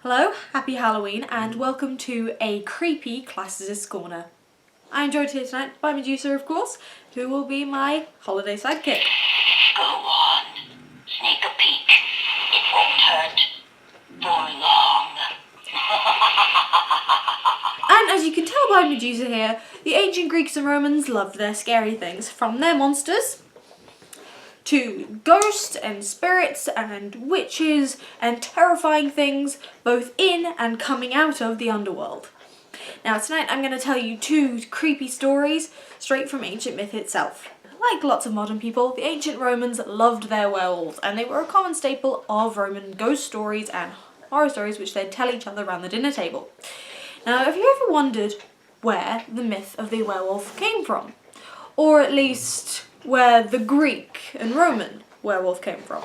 Hello, happy Halloween, and welcome to a creepy Classicists Corner. I'm joined here tonight by Medusa, of course, who will be my holiday sidekick. Go on, sneak a peek. It won't hurt for long. And as you can tell by Medusa here, the ancient Greeks and Romans loved their scary things, from their monsters to ghosts and spirits and witches and terrifying things both in and coming out of the underworld. Now tonight I'm going to tell you two creepy stories straight from ancient myth itself. Like lots of modern people, the ancient Romans loved their werewolves, and they were a common staple of Roman ghost stories and horror stories which they'd tell each other around the dinner table. Now, have you ever wondered where the myth of the werewolf came from? Or at least where the Greek and Roman werewolf came from?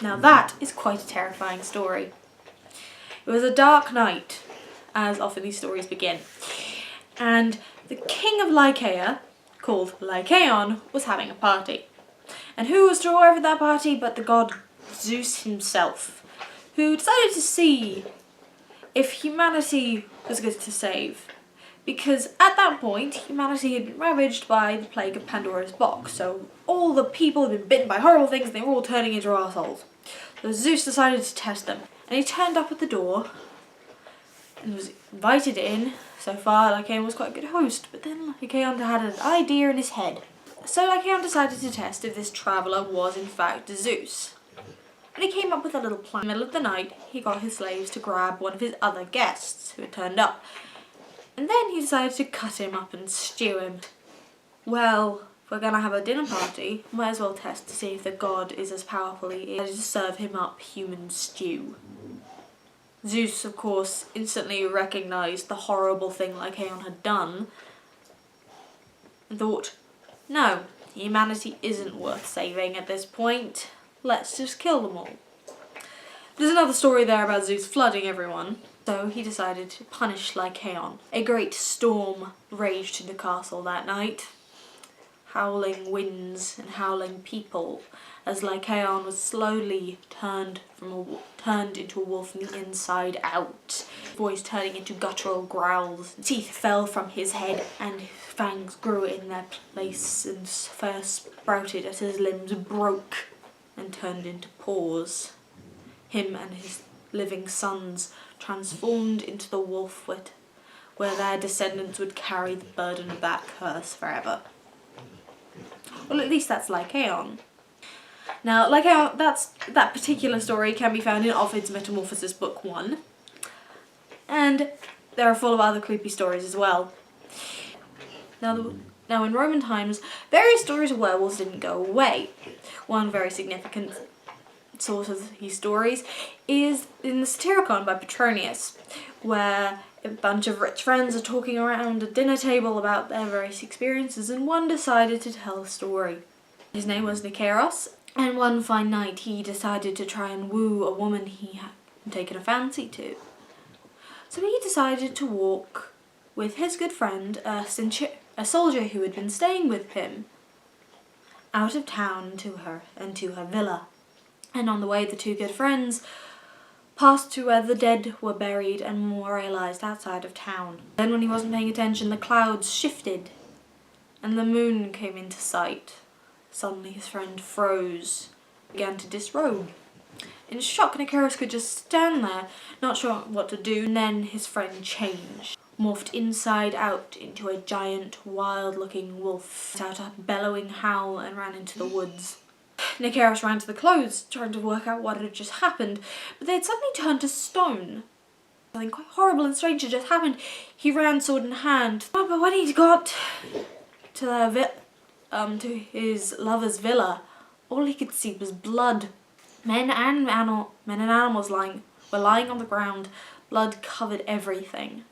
Now that is quite a terrifying story. It was a dark night, as often these stories begin, and the king of Lycaea, called Lycaon, was having a party. And who was to arrive at that party but the god Zeus himself, who decided to see if humanity was good to save. Because at that point, humanity had been ravaged by the plague of Pandora's box, so all the people had been bitten by horrible things and they were all turning into arseholes. So Zeus decided to test them, and he turned up at the door and was invited in. So far, Lycaon was quite a good host, but then Lycaon had an idea in his head. So Lycaon decided to test if this traveller was in fact Zeus. And he came up with a little plan. In the middle of the night, he got his slaves to grab one of his other guests who had turned up. And then he decided to cut him up and stew him. Well, if we're going to have a dinner party, might as well test to see if the god is as powerful as he is to serve him up human stew. Zeus, of course, instantly recognised the horrible thing Lycaon had done and thought, no, humanity isn't worth saving at this point. Let's just kill them all. There's another story there about Zeus flooding everyone. So he decided to punish Lycaon. A great storm raged in the castle that night. Howling winds and howling people as Lycaon was slowly turned into a wolf from the inside out. His voice turning into guttural growls. Teeth fell from his head and his fangs grew in their place and fur sprouted as his limbs broke and turned into paws. Him and his living sons transformed into the wolf where their descendants would carry the burden of that curse forever. Well, at least that's Lycaon. Now, Lycaon, that particular story can be found in Ovid's Metamorphoses book 1. And there are full of other creepy stories as well. Now in Roman times, various stories of werewolves didn't go away. One very significant source of these stories is in the Satyricon by Petronius, where a bunch of rich friends are talking around a dinner table about their various experiences, and one decided to tell a story. His name was Nicaros, and one fine night he decided to try and woo a woman he had taken a fancy to. So he decided to walk with his good friend, a soldier who had been staying with him, out of town to her villa. And on the way, the two good friends passed to where the dead were buried and memorialized outside of town. Then when he wasn't paying attention, the clouds shifted and the moon came into sight. Suddenly his friend froze, began to disrobe. In shock, Nicaros could just stand there, not sure what to do, and then his friend changed. Morphed inside out into a giant, wild-looking wolf, let out a bellowing howl and ran into the woods. Nicaros ran to the clothes, trying to work out what had just happened, but they had suddenly turned to stone. Something quite horrible and strange had just happened. He ran sword in hand, but when he got to his lover's villa, all he could see was blood. Men and animals were lying on the ground. Blood covered everything.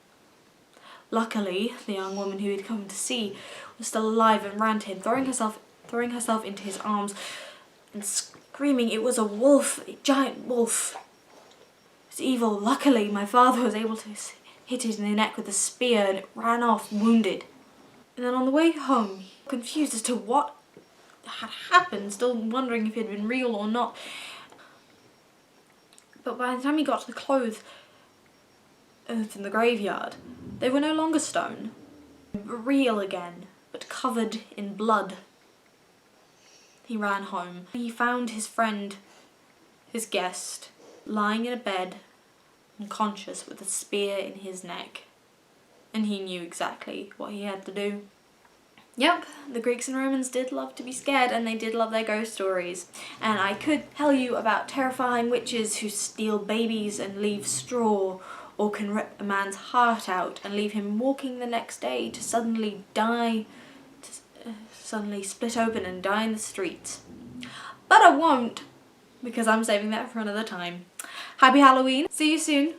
Luckily, the young woman who he'd come to see was still alive and ran to him, throwing herself into his arms and screaming. It was a wolf, a giant wolf. It was evil. Luckily, my father was able to hit it in the neck with a spear and it ran off, wounded. And then on the way home, confused as to what had happened, still wondering if it had been real or not, But by the time he got to the clothes in the graveyard, they were no longer stone. Real again, but covered in blood. He ran home. He found his friend, his guest, lying in a bed, unconscious with a spear in his neck. And he knew exactly what he had to do. Yep, the Greeks and Romans did love to be scared, and they did love their ghost stories. And I could tell you about terrifying witches who steal babies and leave straw, or can rip a man's heart out and leave him walking the next day to suddenly die, suddenly split open and die in the streets. But I won't, because I'm saving that for another time. Happy Halloween. See you soon.